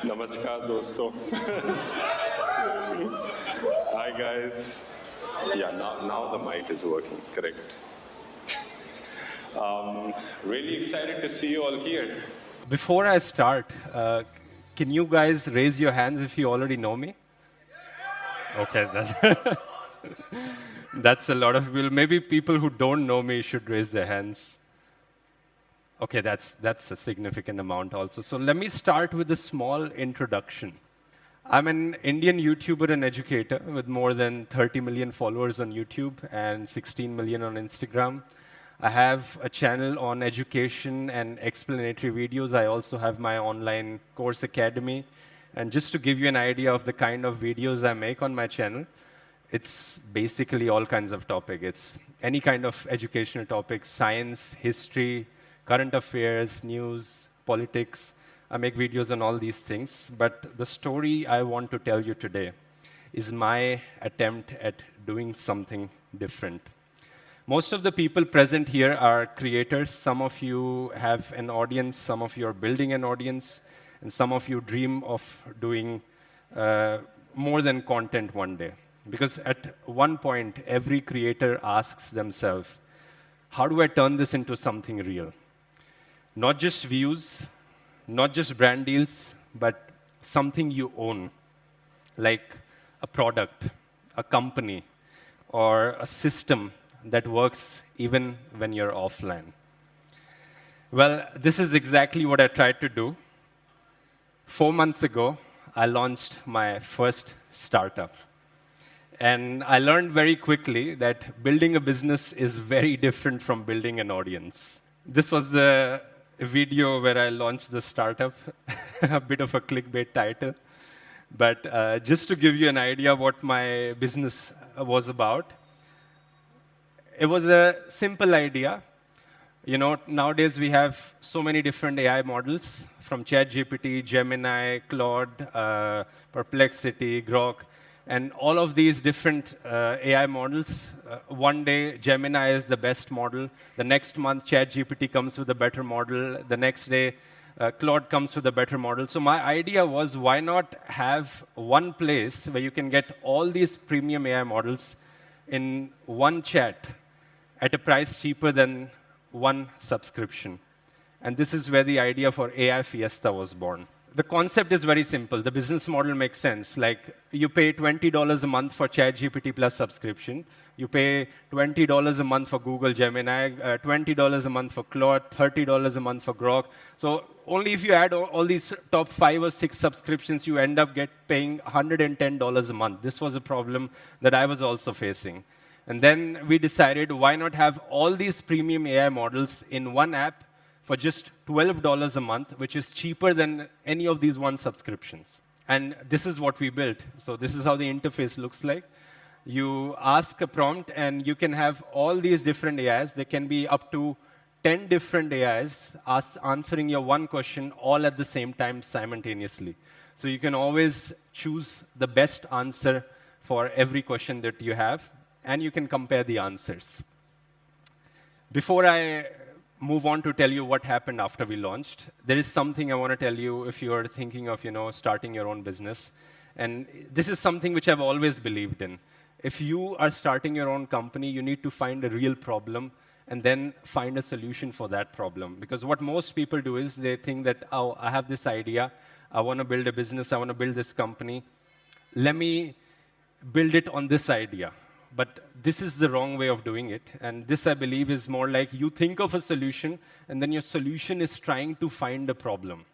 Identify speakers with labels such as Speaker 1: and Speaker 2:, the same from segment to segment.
Speaker 1: Namaskar, dosto. Hi, guys. Yeah, now the mic is working, correct. Really excited to see you all here.
Speaker 2: Before I start, can you guys raise your hands if you already know me? Okay, that's a lot of people. Maybe people who don't know me should raise their hands. Okay, that's a significant amount also. So let me start with a small introduction. I'm an Indian YouTuber and educator with more than 30 million followers on YouTube and 16 million on Instagram. I have a channel on education and explanatory videos. I also have my online course academy. And just to give you an idea of the kind of videos I make on my channel, it's basically all kinds of topics. It's any kind of educational topics, science, history, current affairs, news, politics. I make videos on all these things. But the story I want to tell you today is my attempt at doing something different. Most of the people present here are creators. Some of you have an audience, some of you are building an audience, and some of you dream of doing more than content one day. Because at one point, every creator asks themselves, how do I turn this into something real? Not just views, not just brand deals, but something you own, like a product, a company, or a system that works even when you're offline. Well, this is exactly what I tried to do. 4 months ago, I launched my first startup. And I learned very quickly that building a business is very different from building an audience. This was the video where I launched the startup, a bit of a clickbait title. But just to give you an idea what my business was about, it was a simple idea. You know, nowadays we have so many different AI models, from ChatGPT, Gemini, Claude, Perplexity, Grok, and all of these different AI models. One day, Gemini is the best model. The next month, ChatGPT comes with a better model. The next day, Claude comes with a better model. So my idea was, why not have one place where you can get all these premium AI models in one chat at a price cheaper than one subscription. And this is where the idea for AI Fiesta was born. The concept is very simple. The business model makes sense. Like, you pay $20 a month for ChatGPT Plus subscription. You pay $20 a month for Google Gemini, $20 a month for Claude, $30 a month for Grok. So only if you add all these top 5 or 6 subscriptions, you end up paying $110 a month. This was a problem that I was also facing. And then we decided, why not have all these premium AI models in one app for just $12 a month, which is cheaper than any of these one subscriptions. And this is what we built. So this is how the interface looks like. You ask a prompt, and you can have all these different AIs. There can be up to 10 different AIs answering your one question all at the same time simultaneously. So you can always choose the best answer for every question that you have, and you can compare the answers. Before I move on to tell you what happened after we launched, there is something I want to tell you if you're thinking of, starting your own business. And this is something which I've always believed in. If you are starting your own company, you need to find a real problem and then find a solution for that problem. Because what most people do is they think that, oh, I have this idea, I want to build a business, I want to build this company. Let me build it on this idea. But this is the wrong way of doing it. And this, I believe, is more like you think of a solution, and then your solution is trying to find a problem.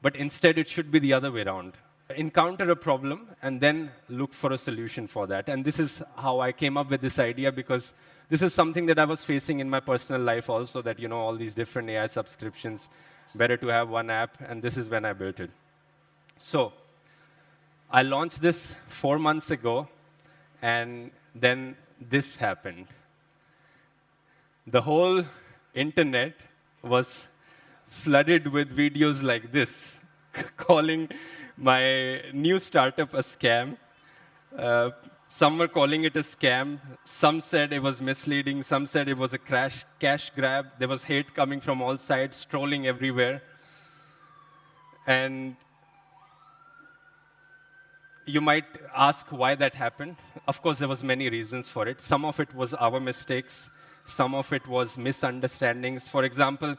Speaker 2: But instead, it should be the other way around. Encounter a problem, and then look for a solution for that. And this is how I came up with this idea, because this is something that I was facing in my personal life also, that, all these different AI subscriptions, better to have one app, and this is when I built it. So I launched this 4 months ago, and then this happened. The whole internet was flooded with videos like this, calling my new startup a scam. Some were calling it a scam. Some said it was misleading. Some said it was a cash grab. There was hate coming from all sides, trolling everywhere. And you might ask why that happened. Of course, there was many reasons for it. Some of it was our mistakes. Some of it was misunderstandings. For example,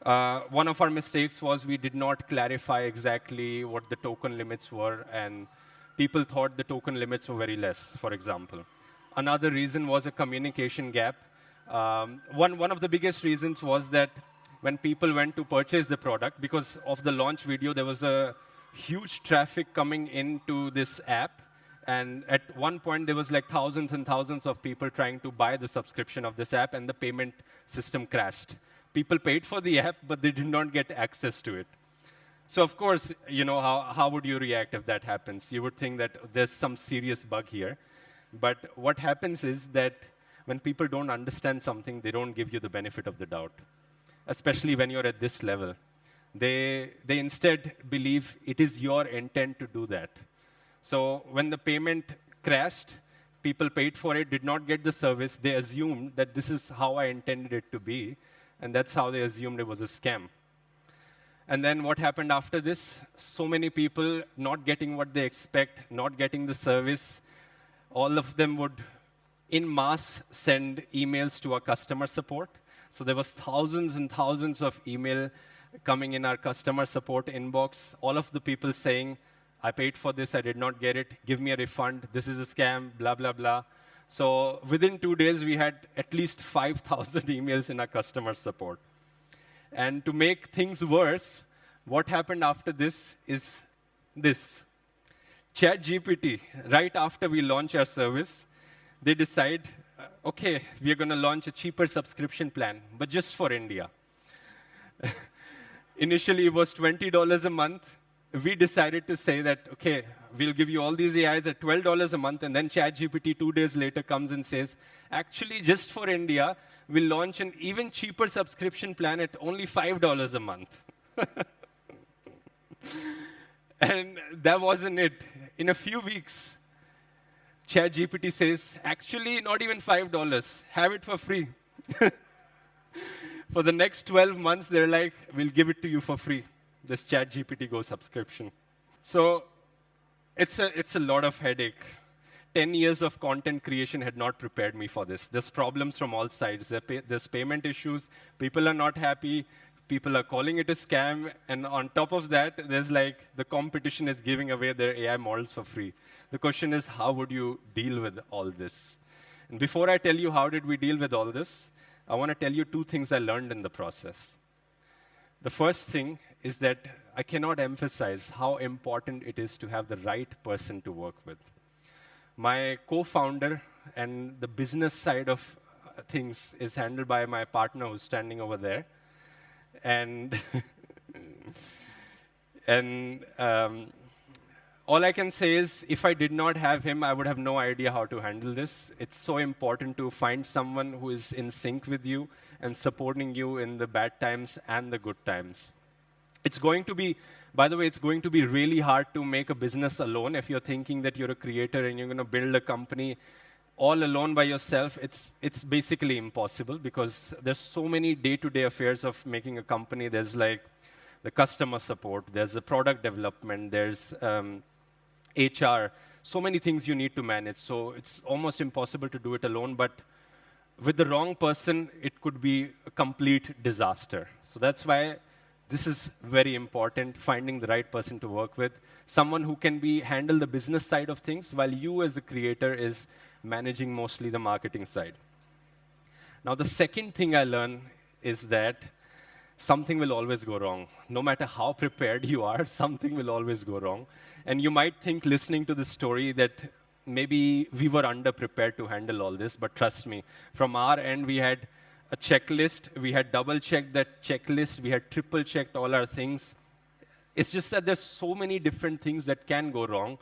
Speaker 2: one of our mistakes was we did not clarify exactly what the token limits were, and people thought the token limits were very less, for example. Another reason was a communication gap. One of the biggest reasons was that when people went to purchase the product, because of the launch video, there was a huge traffic coming into this app. And at one point, there was like thousands and thousands of people trying to buy the subscription of this app, and the payment system crashed. People paid for the app, but they did not get access to it. So of course, how would you react if that happens? You would think that there's some serious bug here. But what happens is that when people don't understand something, they don't give you the benefit of the doubt, especially when you're at this level. They instead believe it is your intent to do that. So when the payment crashed, people paid for it, did not get the service. They assumed that this is how I intended it to be, and that's how they assumed it was a scam. And then what happened after this? So many people not getting what they expect, not getting the service. All of them would, in mass, send emails to our customer support. So there was thousands and thousands of email coming in our customer support inbox. All of the people saying, I paid for this, I did not get it, give me a refund, this is a scam, blah, blah, blah. So within 2 days, we had at least 5,000 emails in our customer support. And to make things worse, what happened after this is this. ChatGPT, right after we launch our service, they decide, okay, we are going to launch a cheaper subscription plan, but just for India. Initially, it was $20 a month. We decided to say that, okay, we'll give you all these AIs at $12 a month, and then ChatGPT 2 days later comes and says, actually, just for India, we'll launch an even cheaper subscription plan at only $5 a month. And that wasn't it. In a few weeks, ChatGPT says, actually, not even $5, have it for free. For the next 12 months, they're like, we'll give it to you for free, this ChatGPT Go subscription. So it's a lot of headache. 10 years of content creation had not prepared me for this. There's problems from all sides. There's payment issues. People are not happy. People are calling it a scam. And on top of that, there's like the competition is giving away their AI models for free. The question is, how would you deal with all this? And before I tell you how did we deal with all this, I want to tell you 2 things I learned in the process. The first thing is that I cannot emphasize how important it is to have the right person to work with. My co-founder and the business side of things is handled by my partner who's standing over there. And, all I can say is, if I did not have him, I would have no idea how to handle this. It's so important to find someone who is in sync with you and supporting you in the bad times and the good times. It's going to be, by the way, it's going to be really hard to make a business alone. If you're thinking that you're a creator and you're going to build a company all alone by yourself, it's basically impossible because there's so many day-to-day affairs of making a company. There's like the customer support, there's the product development, there's HR, so many things you need to manage. So it's almost impossible to do it alone, but with the wrong person, it could be a complete disaster. So that's why this is very important, finding the right person to work with, someone who can handle the business side of things, while you as a creator is managing mostly the marketing side. Now, the second thing I learned is that something will always go wrong. No matter how prepared you are, something will always go wrong. And you might think, listening to this story, that maybe we were underprepared to handle all this, but trust me, from our end, we had a checklist. We had double-checked that checklist. We had triple-checked all our things. It's just that there's so many different things that can go wrong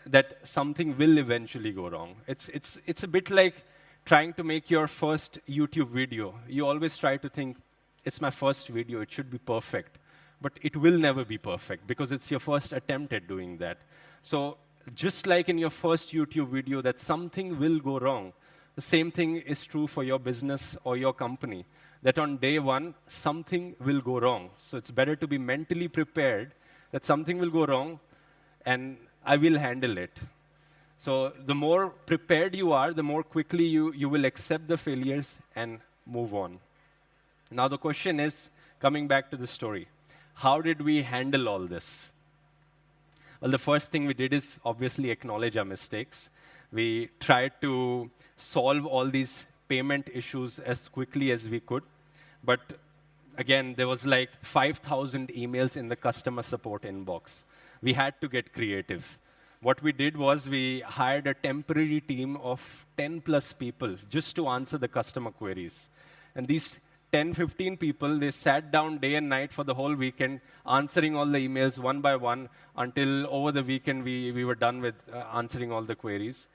Speaker 2: that something will eventually go wrong. It's a bit like trying to make your first YouTube video. You always try to think, it's my first video, it should be perfect. But it will never be perfect because it's your first attempt at doing that. So just like in your first YouTube video, that something will go wrong, The same thing is true for your business or your company, that on day one, something will go wrong. So it's better to be mentally prepared that something will go wrong and I will handle it. So the more prepared you are, the more quickly you will accept the failures and move on. Now the question is, coming back to the story, how did we handle all this? Well, the first thing we did is obviously acknowledge our mistakes. We tried to solve all these payment issues as quickly as we could. But again, there was like 5,000 emails in the customer support inbox. We had to get creative. What we did was we hired a temporary team of 10 plus people just to answer the customer queries. And these 10, 15 people, they sat down day and night for the whole weekend, answering all the emails one by one until over the weekend we were done with answering all the queries.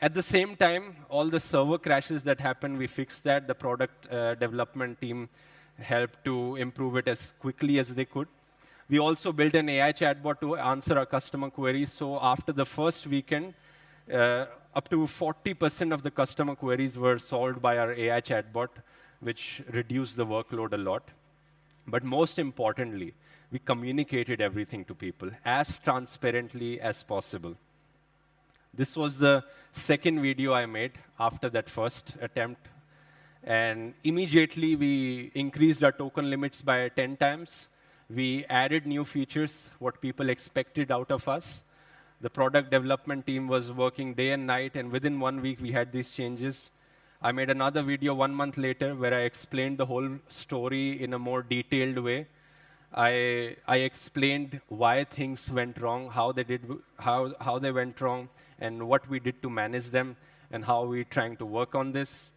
Speaker 2: At the same time, all the server crashes that happened, we fixed that. The product development team helped to improve it as quickly as they could. We also built an AI chatbot to answer our customer queries. So after the first weekend, up to 40% of the customer queries were solved by our AI chatbot, which reduced the workload a lot. But most importantly, we communicated everything to people as transparently as possible. This was the second video I made after that first attempt. And immediately, we increased our token limits by 10 times. We added new features, what people expected out of us. The product development team was working day and night, and within 1 week, we had these changes. I made another video 1 month later where I explained the whole story in a more detailed way. I explained why things went wrong, how they went wrong, and what we did to manage them, and how we're trying to work on this.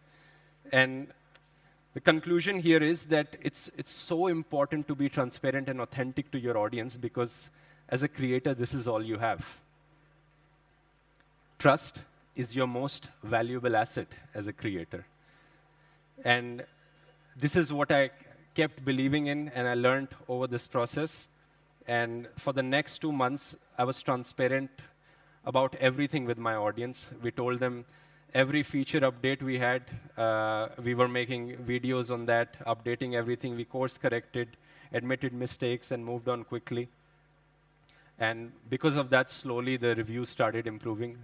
Speaker 2: And the conclusion here is that it's so important to be transparent and authentic to your audience, because as a creator, this is all you have. Trust is your most valuable asset as a creator. And this is what I kept believing in, and I learned over this process. And for the next 2 months, I was transparent about everything with my audience. We told them every feature update we had, we were making videos on that, updating everything. We course corrected, admitted mistakes, and moved on quickly. And because of that, slowly the reviews started improving.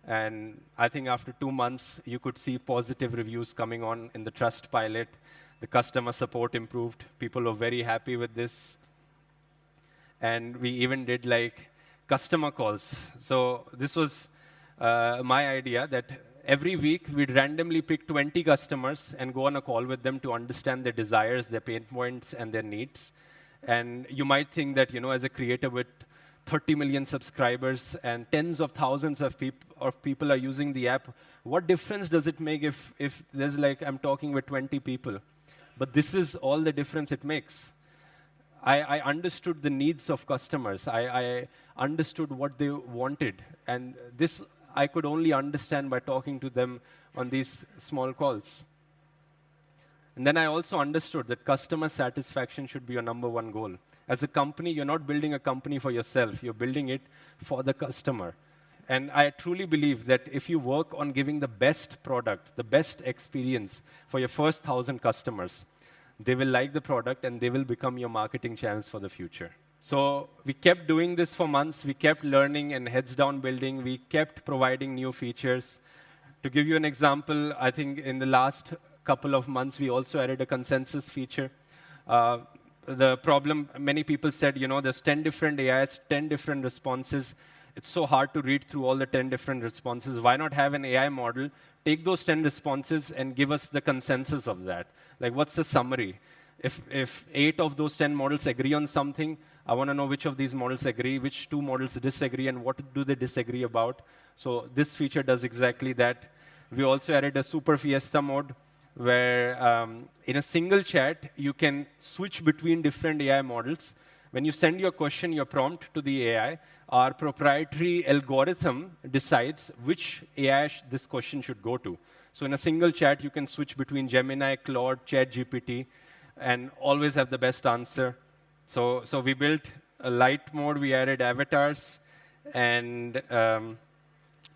Speaker 2: And I think after 2 months, you could see positive reviews coming on in the Trust pilot. The customer support improved. People were very happy with this. And we even did like customer calls. So this was my idea, that every week we'd randomly pick 20 customers and go on a call with them to understand their desires, their pain points, and their needs. And you might think that, as a creator with 30 million subscribers and tens of thousands of people are using the app, what difference does it make if there's like, I'm talking with 20 people? But this is all the difference it makes. I understood the needs of customers. I understood what they wanted. And this I could only understand by talking to them on these small calls. And then I also understood that customer satisfaction should be your #1 goal. As a company, you're not building a company for yourself. You're building it for the customer. And I truly believe that if you work on giving the best product, the best experience for your first 1,000 customers, they will like the product and they will become your marketing channels for the future. So we kept doing this for months. We kept learning and heads down building. We kept providing new features. To give you an example, I think in the last couple of months, we also added a consensus feature. The problem, many people said, there's 10 different AIs, 10 different responses. It's so hard to read through all the 10 different responses. Why not have an AI model, take those 10 responses and give us the consensus of that? Like, what's the summary? If 8 of those 10 models agree on something, I want to know which of these models agree, which 2 models disagree, and what do they disagree about. So this feature does exactly that. We also added a Super Fiesta mode, where in a single chat, you can switch between different AI models. When you send your question, your prompt to the AI, our proprietary algorithm decides which AI this question should go to. So in a single chat, you can switch between Gemini, Claude, ChatGPT, and always have the best answer. So we built a light mode. We added avatars. And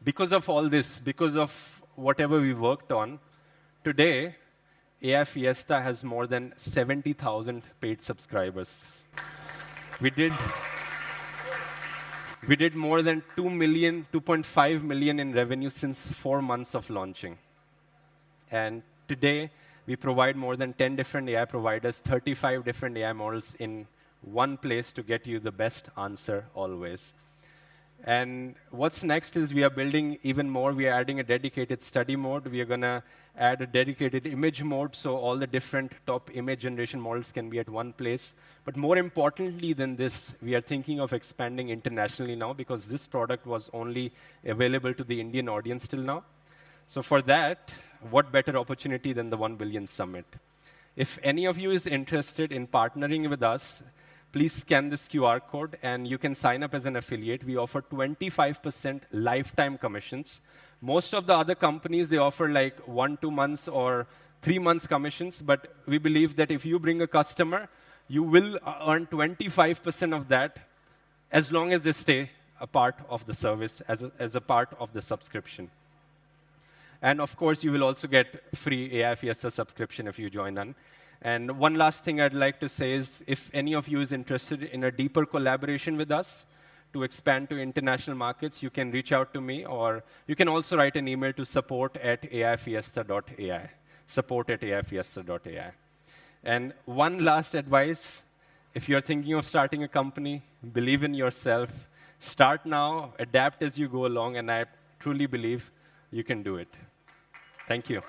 Speaker 2: because of all this, because of whatever we worked on, today, AI Fiesta has more than 70,000 paid subscribers. We did We did more than 2 million, 2.5 million in revenue since 4 months of launching. And today, we provide more than 10 different AI providers, 35 different AI models in one place to get you the best answer always. And what's next is we are building even more. We are adding a dedicated study mode. We are going to add a dedicated image mode, so all the different top image generation models can be at one place. But more importantly than this, we are thinking of expanding internationally now, because this product was only available to the Indian audience till now. So for that, what better opportunity than the 1 Billion Summit? If any of you is interested in partnering with us, please scan this QR code, and you can sign up as an affiliate. We offer 25% lifetime commissions. Most of the other companies, they offer like 1, 2 months or 3 months commissions, but we believe that if you bring a customer, you will earn 25% of that as long as they stay a part of the service, as a part of the subscription. And of course, you will also get free AI Fiesta subscription if you join on. And one last thing I'd like to say is, if any of you is interested in a deeper collaboration with us to expand to international markets, you can reach out to me, or you can also write an email to support@aifiesta.ai, support@aifiesta.ai. And one last advice, if you're thinking of starting a company, believe in yourself. Start now, adapt as you go along, and I truly believe you can do it. Thank you.